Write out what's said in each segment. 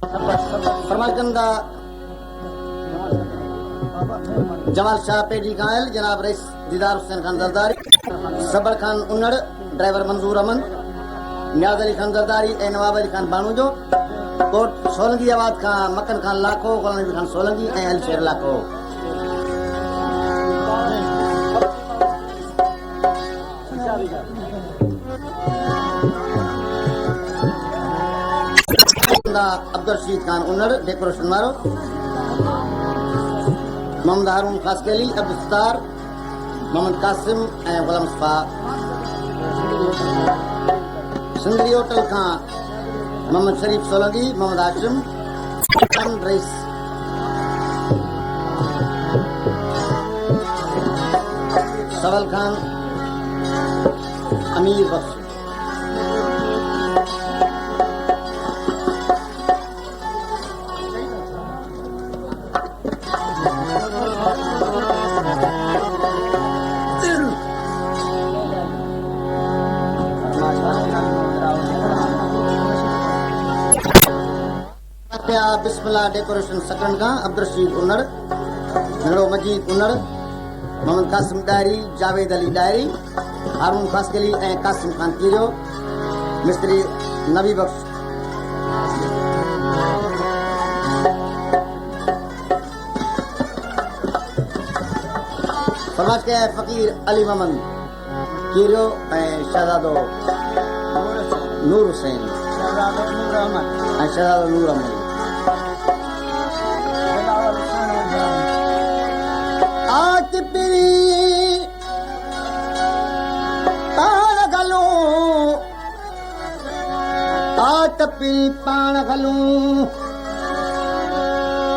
फरमाकंदा जमाल शाह पेडी कायल, जनाब रईस दीदार हुसैन खान जरदारी, सबर खान उन्नड़, ड्राइवर मंजूर अमन, नियाज अली खान जरदारी ऐं नवाब अली खान बानू जो, कोट सोलंगी आबाद खां मक्कन खान लाखो, गुलाम नबी खान सोलंगी ऐं अली शेर लाखो। अब्दुल रशीद खान उन्नड़, डेकोरेशन वारो, मोहम्मद हारून खासकेली, अब्दुल सत्तार, मोहम्मद कासिम ऐं गुलाम मुस्तफा। सिंधरी होटल खां मोहम्मद शरीफ सोलंगी, मोहम्मद हाशिम खान रईस। सवल खान अमीर बख्श। बिस्मिल्लाह डेकोरेशन सकंड खां अब्दुल रशीद उन्नड़, झगड़ो मजीद उन्नड़, मोहम्मद कासिम डायरी, जावेद अली डायरी, हारून खासकेली ऐं कासिम खान कीरियो, मिस्त्री नबी बख्श। फरमाइश कया है फ़कीर अली मोहम्मद कीरियो ऐं शहजादो नूर हुसैन ऐं शहजादो नूर अहमद। आत पिरी पाण घलूं, आत पिरी पाण घलूं,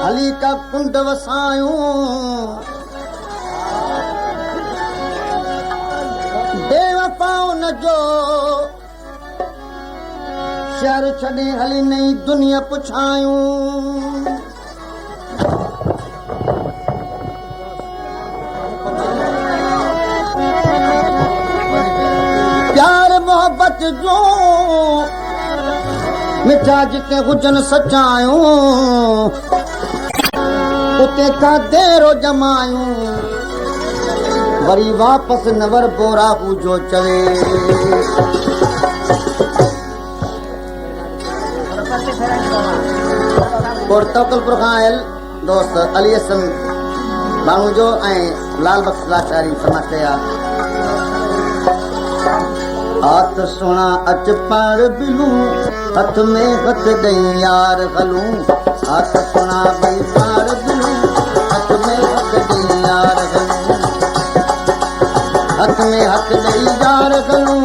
हली का कुंड वसायूं, बेवफाओं न जो शहर छॾे हली नई दुनिया पुछायूं। प्यार मोहब्बत जो मिठा जिते हुजनि सचायूं, उते का देरो जमायूं, वरी वापसि न वर बोरा हू जो चवे। और तवकलपुर खां आयल दोस्त अली हसन बानू जो ऐं लाल बख्श लाचारी फरमाइश कया। हाथ सोना अच पाण बिलूं, हथ में हथ ॾेई यार हलूं, हाथ सोना भई पाण बिलूं, हथ में हथ ॾेई यार हलूं, हथ में हथ ॾेई यार हलूं,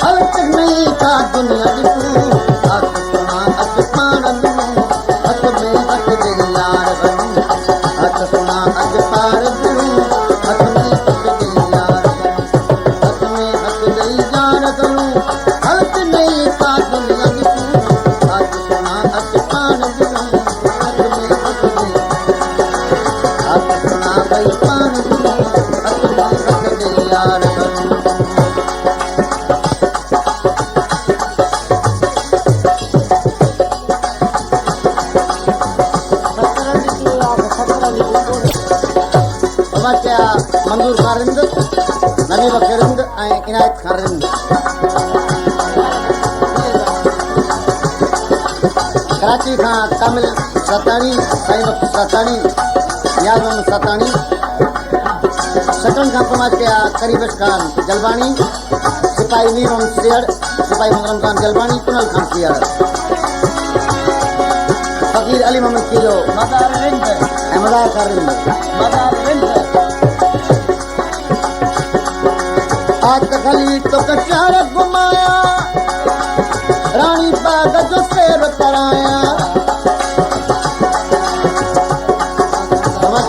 हलक नहीं का दुनिया ॾिसूं, हाथ सोना अच पाण बिलूं, हथ में हथ ॾेई यार हलूं, हाथ सोना अच पाण बिलूं, हथ में हथ ॾेई यार हलूं, हथ में हथ ॾेई यार हलूं, हलक नहीं का दुनिया ॾिसूं, हाथ सोना अच पाण बिलूं, हथ में हथ ॾेई, हाथ सोना भई पाण बिलूं, हथ में हथ ॾेई यार हलूं। मंजूर खान रिंद, नबी बख्श रिंद ऐं इनायत खान रिंद। कराची खां कामिल सताणी, साईं बख्श सताणी, नियाज़ मोहम्मद सताणी। सकंड खां फरमाइश कया करीबश खान जलवाणी, सिपाही मीर मोहम्मद सियड़, सिपाही मोहम्मद खान जलवाणी, कुनल खान सियड़। फ़कीर अली मोहम्मद कीरो मदार रिंद ऐं मदार खान रिंद, मदार रिंद। आज खली तो कचार घुमाया, रानी बाग जो शेर कराया।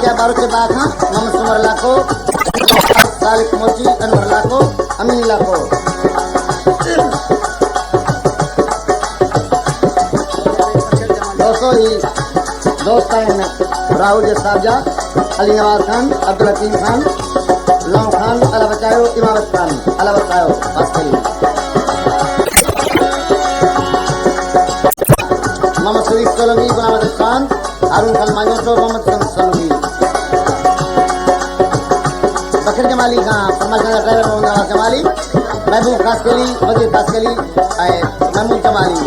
क्या बारू के बाग हाँ मोहम्मद सुमर लाखो, सालिक मोची अनवर लाखो, अमीन लाखो। दोस्तों ही दोस्त आहिनि राहुल जे साहबजा, अली नवाज़ खान, अब्दुल हकीम खान, गुलाम खान, अला बचायो, इमामत खान, अला बचायो, Muhammad Sadiq Salami Gunamat Khan Harun Salmani to Muhammad Salami Bakir Jamali Khan Samaj Nagar driver Muhammad Nawaz Jamali Mehboob Kaskeli Wazir Kaskeli Mahmood Jamali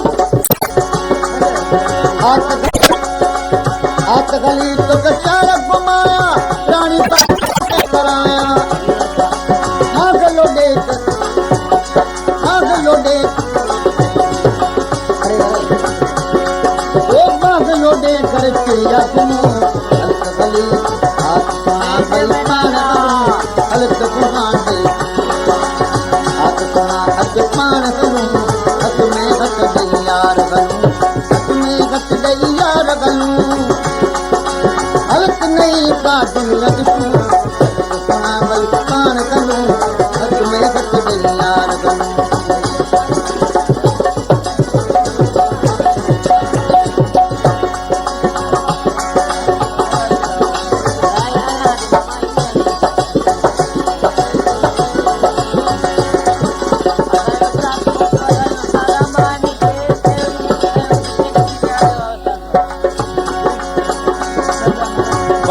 हाथ गली तो कचारक घुमाया रानी कराया भाग लोडे वो भाग लोडे कर चिड़िया घुमो हल्क गली हाथ पान करूं हथ में हथ गई यार बनूं हथ में हथ गई यार बनूं हल्क नहीं का दुनिया दिखूं सुना बल पान करूं हथ में हथ गई यार बनूं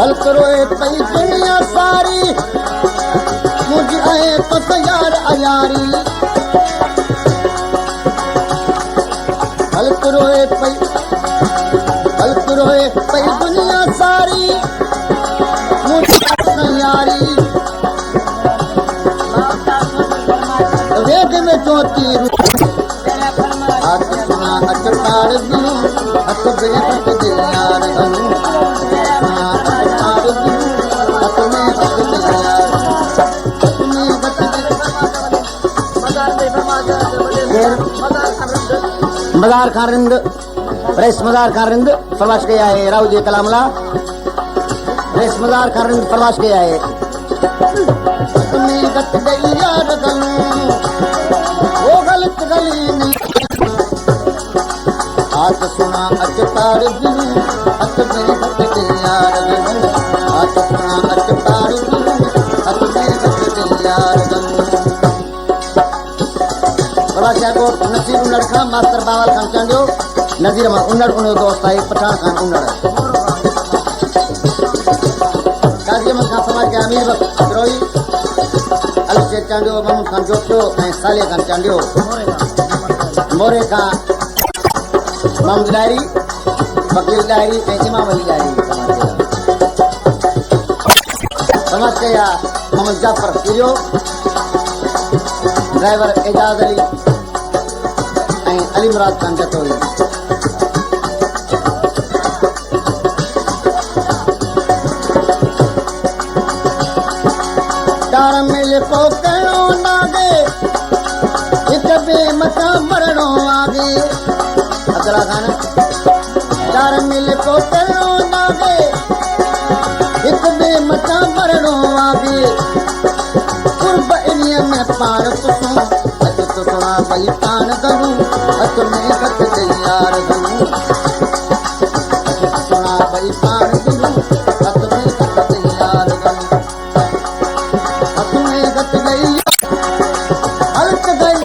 हल्क रोए पई दुनिया सारी मुझे आए तो तैयार अयारी हल्क रोए पई दुनिया सारी मुझे तैयारी वेद में ज्योति हाथ सुना हथ तार दूं हथ बेहद दिलार बनूं मजार खान रिंद रेस मजार खान रिंद प्रवास गया है राव जी कलामला रेस मजार खान रिंद प्रवास गया है गत गई यार गलूं वो गलत गली नहीं हाथ सुना अच तार दिलूं हथ में हथ गई यार गलूं हाथ सुना अच तार दिलूं हथ में हथ गई यार गलूं को नसीर उन्नड़ खान मास्टर बावल खान चांडियो नजीर अहमद उन्नड़ उन्हें दोस्त है पठान खान उन्नड़ काजी अहमद खान समाज के अमीर विद्रोही अलग शेख चांडियो महमूद खान जोतो साले खान चांडियो मोरे का महमूद डायरी वकील डायरी इमाम अली डायरी समाज के या मोहम्मद जाफर किरियो ड्राइवर एजाज अली अली मुराद खान जतोरी चार मिल को कहो नागे एक बे मता मरणो आगे अगला गाना चार मिल को कहो नागे एक बे मता मरणो आगे कुर्ब इन्हीं में पार पुसूं तो सुना भाई पान करूं हथ में हथ तैयार करूं सुना भाई पान करूं हथ में हथ तैयार करूं हथ में हथ गई हल्क गई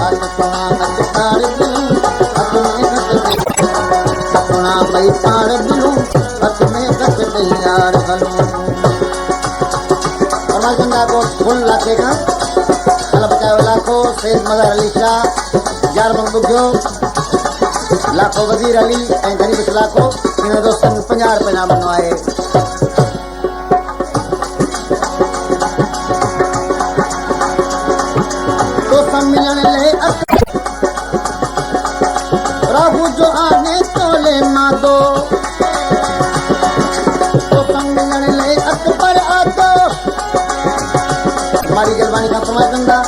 हाथ सुना हथ तार दूं हथ में हथ सुना भाई पान दूं हथ में हथ तैयार करूं और चंदा को फूल लगेगा लाखों सैयद मजार अली शाह जार मंगुगो लाखों वजीर अली गरीब लाखों इन दोस्तन 50 रुपए नाम बनवाए तो सम्मिलन ले प्रभु जो आने तो ले मादो तो सम्मिलन ले अकबर आदो हमारी जलवानी का समाज गंदा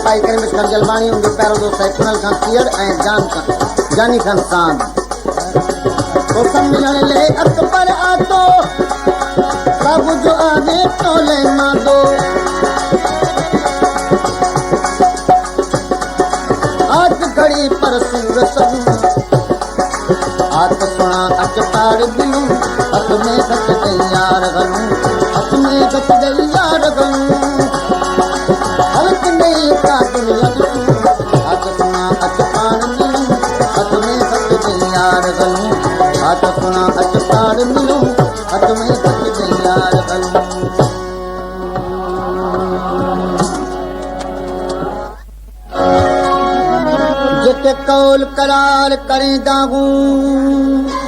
भाई करीम खान जलवानी उनके प्यारो दोस्त है कुनल खान सियर जानी खान सांद तो सम्मिलन ले अकबर आतो प्रभु जो आगे तो ले मादो आज घड़ी पर सूरत हाथ सुना अच तार दिलूं हथ में हथ तैयार गलूं हथ में हथ तैयार गलूं हल्क नहीं का दुनिया दिखूं हाथ सुना अच पान दिलूं हथ में हथ यार गलूं हथ सुना अच पाड़ मिलूं हथ में हथ दे यार गलूं जिते कौल करार करें दागूं